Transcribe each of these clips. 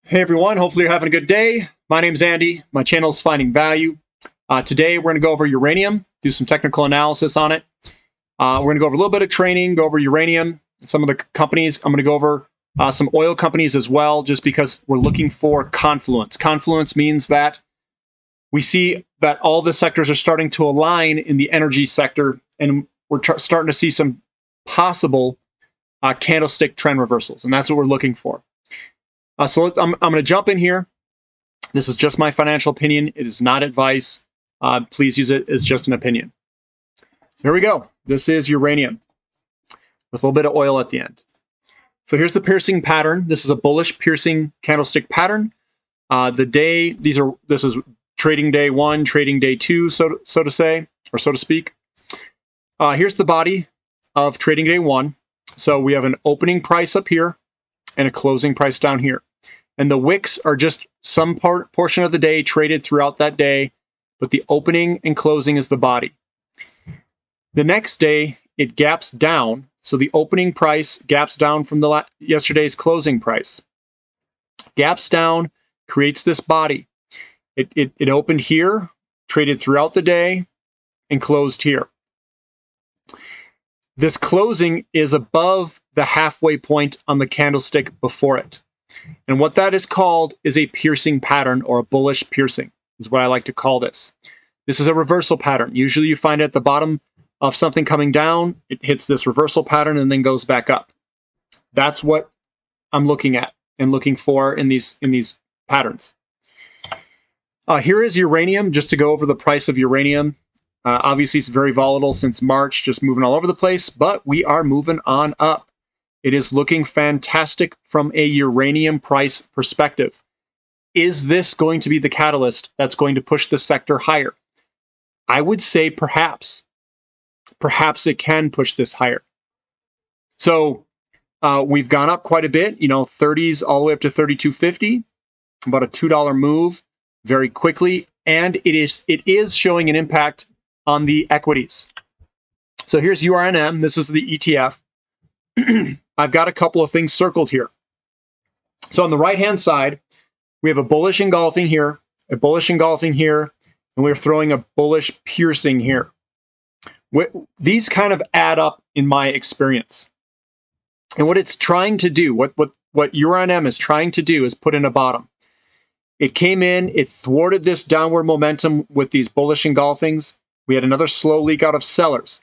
Hey everyone, hopefully you're having a good day. My name's Andy. My channel is Finding Value. Today we're going to go over uranium, do some technical analysis on it. We're going to go over a little bit of training, go over uranium, some of the companies. I'm going to go over some oil companies as well, just because we're looking for confluence. Confluence means that we see that all the sectors are starting to align in the energy sector, and we're starting to see some possible candlestick trend reversals, and that's what we're looking for. So I'm going to jump in here. This is just my financial opinion. It is not advice. Please use it as just an opinion. Here we go. This is uranium with a little bit of oil at the end. So here's the piercing pattern. This is a bullish piercing candlestick pattern. This is trading day 1, trading day 2, so to say, or so to speak. Here's the body of trading day 1. So we have an opening price up here and a closing price down here. And the wicks are just some portion of the day traded throughout that day, but the opening and closing is the body. The next day, it gaps down. So the opening price gaps down from yesterday's closing price. Gaps down, creates this body. It opened here, traded throughout the day, and closed here. This closing is above the halfway point on the candlestick before it. And what that is called is a piercing pattern, or a bullish piercing, is what I like to call this. This is a reversal pattern. Usually you find it at the bottom of something coming down, it hits this reversal pattern and then goes back up. That's what I'm looking at and looking for in these patterns. Here is uranium, just to go over the price of uranium. Obviously, it's very volatile since March, just moving all over the place, but we are moving on up. It is looking fantastic from a uranium price perspective. Is this going to be the catalyst that's going to push the sector higher? I would say perhaps. Perhaps it can push this higher. So we've gone up quite a bit, 30s all the way up to 32.50, about a $2 move very quickly, and it is showing an impact on the equities. So here's urnm. This is the ETF. I've got a couple of things circled here. So on the right-hand side, we have a bullish engulfing here, a bullish engulfing here, and we're throwing a bullish piercing here. These kind of add up in my experience. And what it's trying to do, what urnm is trying to do is put in a bottom. It came in, it thwarted this downward momentum with these bullish engulfings. We had another slow leak out of sellers.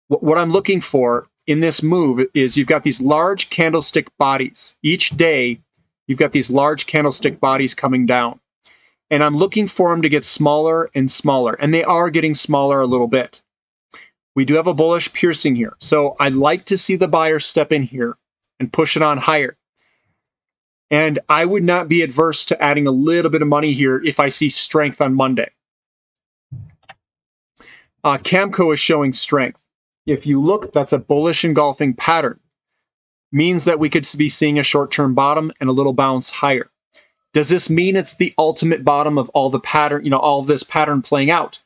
What I'm looking for in this move is you've got these large candlestick bodies. Each day, you've got these large candlestick bodies coming down. And I'm looking for them to get smaller and smaller. And they are getting smaller a little bit. We do have a bullish piercing here. So I'd like to see the buyer step in here and push it on higher. And I would not be adverse to adding a little bit of money here if I see strength on Monday. Camco is showing strength. If you look, that's a bullish engulfing pattern. Means that we could be seeing a short-term bottom and a little bounce higher. Does this mean it's the ultimate bottom of all the pattern, all of this pattern playing out?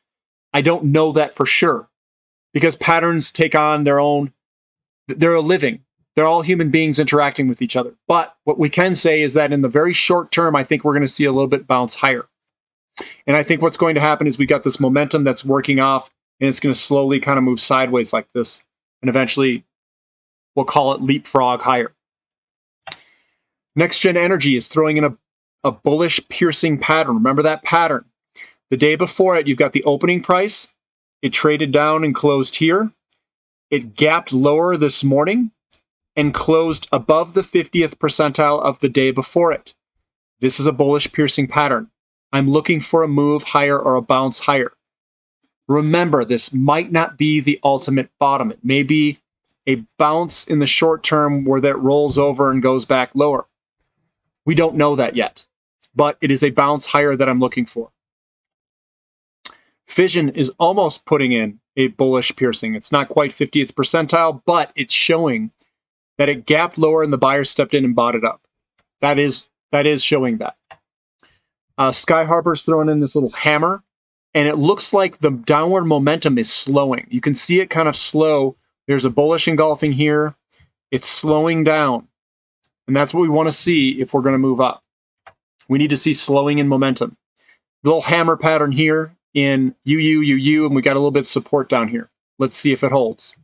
I don't know that for sure, because patterns take on their own, they're a living. They're all human beings interacting with each other. But what we can say is that in the very short term, I think we're going to see a little bit bounce higher. And I think what's going to happen is we got this momentum that's working off, and it's going to slowly kind of move sideways like this. And eventually, we'll call it leapfrog higher. Nextgen Energy is throwing in a bullish piercing pattern. Remember that pattern. The day before it, you've got the opening price. It traded down and closed here. It gapped lower this morning and closed above the 50th percentile of the day before it. This is a bullish piercing pattern. I'm looking for a move higher or a bounce higher. Remember, this might not be the ultimate bottom. It may be a bounce in the short term where that rolls over and goes back lower. We don't know that yet, but it is a bounce higher that I'm looking for. Fission is almost putting in a bullish piercing. It's not quite 50th percentile, but it's showing that it gapped lower and the buyer stepped in and bought it up. That is showing that. Sky Harbor's throwing in this little hammer, and it looks like the downward momentum is slowing. You can see it kind of slow. There's a bullish engulfing here. It's slowing down. And that's what we want to see if we're going to move up. We need to see slowing in momentum. Little hammer pattern here in UU, and we got a little bit of support down here. Let's see if it holds.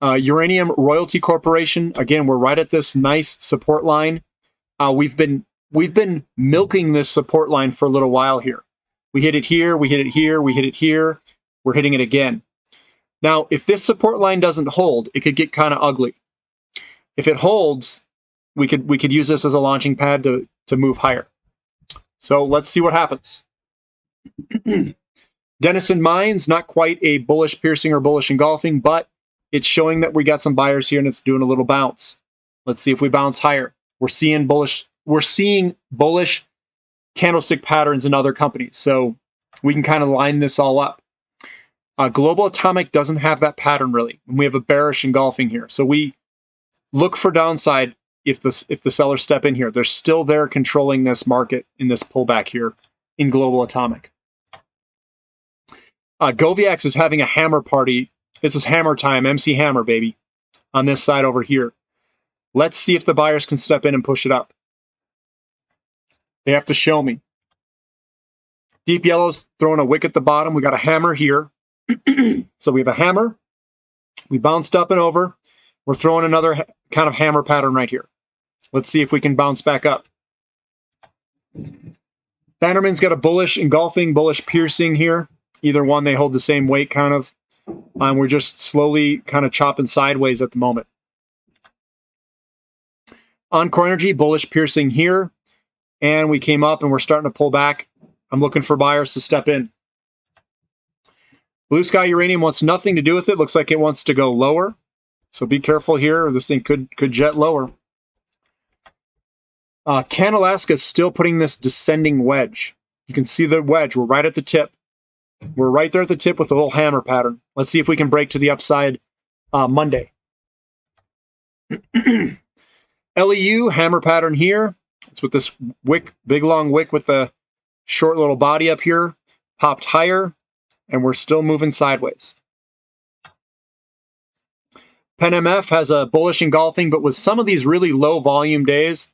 Uranium Royalty Corporation, again, we're right at this nice support line. We've been milking this support line for a little while here. We hit it here, we hit it here, we hit it here. We're hitting it again. Now, if this support line doesn't hold, it could get kind of ugly. If it holds, we could use this as a launching pad to move higher. So let's see what happens. Denison Mines, not quite a bullish piercing or bullish engulfing, but it's showing that we got some buyers here and it's doing a little bounce. Let's see if we bounce higher. We're seeing bullish candlestick patterns in other companies. So we can kind of line this all up. Global Atomic doesn't have that pattern really. And we have a bearish engulfing here. So we look for downside if the sellers step in here. They're still there controlling this market in this pullback here in Global Atomic. Goviax is having a hammer party. This is hammer time, MC Hammer, baby, on this side over here. Let's see if the buyers can step in and push it up. They have to show me. Deep Yellow's throwing a wick at the bottom. We got a hammer here. So we have a hammer. We bounced up and over. We're throwing another kind of hammer pattern right here. Let's see if we can bounce back up. Bannerman's got a bullish engulfing, bullish piercing here. Either one, they hold the same weight kind of. And we're just slowly kind of chopping sideways at the moment. Encore Energy, bullish piercing here. And we came up and we're starting to pull back. I'm looking for buyers to step in. Blue Sky Uranium wants nothing to do with it. Looks like it wants to go lower. So be careful here, or this thing could jet lower. Canalaska is still putting this descending wedge. You can see the wedge. We're right at the tip. We're right there at the tip with a little hammer pattern. Let's see if we can break to the upside Monday. LEU, hammer pattern here. It's with this wick, big long wick with the short little body up here. Popped higher, and we're still moving sideways. PenMF has a bullish engulfing, but with some of these really low volume days,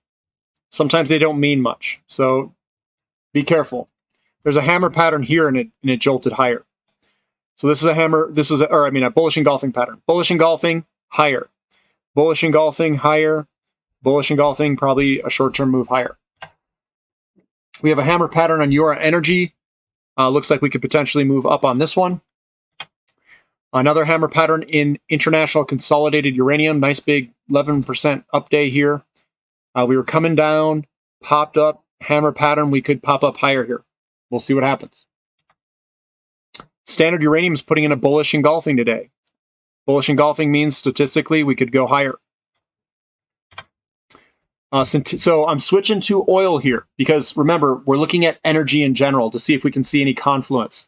sometimes they don't mean much. So be careful. There's a hammer pattern here and it jolted higher. So this is a hammer, a bullish engulfing pattern. Bullish engulfing, higher. Bullish engulfing, higher. Bullish engulfing, probably a short-term move higher. We have a hammer pattern on Ura Energy. Looks like we could potentially move up on this one. Another hammer pattern in International Consolidated Uranium. Nice big 11% up day here. We were coming down, popped up, hammer pattern. We could pop up higher here. We'll see what happens. Standard Uranium is putting in a bullish engulfing today. Bullish engulfing means statistically we could go higher. So I'm switching to oil here because remember, we're looking at energy in general to see if we can see any confluence.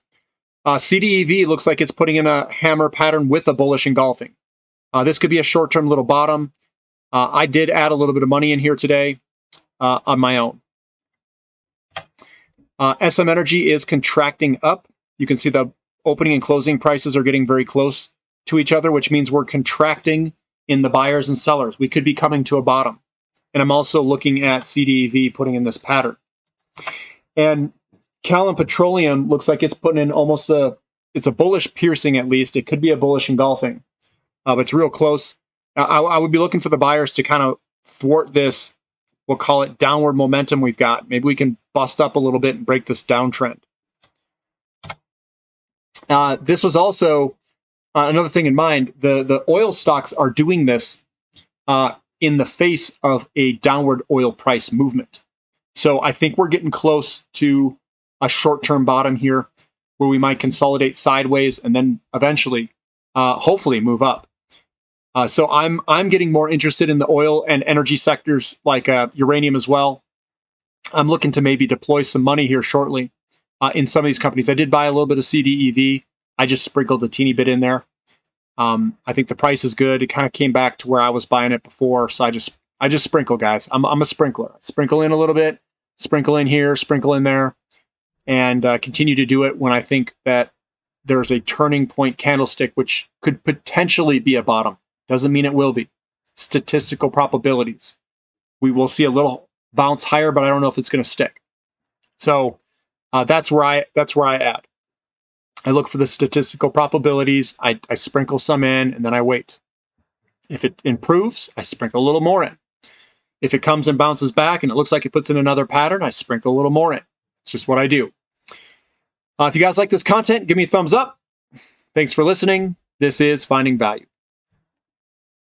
CDEV looks like it's putting in a hammer pattern with a bullish engulfing. This could be a short-term little bottom. I did add a little bit of money in here today on my own. SM Energy is contracting up. You can see the opening and closing prices are getting very close to each other, which means we're contracting in the buyers and sellers. We could be coming to a bottom. And I'm also looking at CDEV putting in this pattern. And Callum Petroleum looks like it's putting in almost it's a bullish piercing at least. It could be a bullish engulfing, but it's real close. I would be looking for the buyers to kind of thwart this, we'll call it downward momentum we've got. Maybe we can bust up a little bit and break this downtrend. This was also another thing in mind. The oil stocks are doing this in the face of a downward oil price movement. So I think we're getting close to a short-term bottom here where we might consolidate sideways and then eventually, hopefully, move up. So I'm getting more interested in the oil and energy sectors like uranium as well. I'm looking to maybe deploy some money here shortly in some of these companies. I did buy a little bit of CDEV. I just sprinkled a teeny bit in there. I think the price is good. It kind of came back to where I was buying it before, so I just sprinkle, guys. I'm a sprinkler. Sprinkle in a little bit, sprinkle in here, sprinkle in there, and continue to do it when I think that there's a turning point candlestick, which could potentially be a bottom. Doesn't mean it will be. Statistical probabilities. We will see a little bounce higher, but I don't know if it's going to stick. So that's where I add. I look for the statistical probabilities. I sprinkle some in, and then I wait. If it improves, I sprinkle a little more in. If it comes and bounces back and it looks like it puts in another pattern, I sprinkle a little more in. It's just what I do. If you guys like this content, give me a thumbs up. Thanks for listening. This is Finding Value.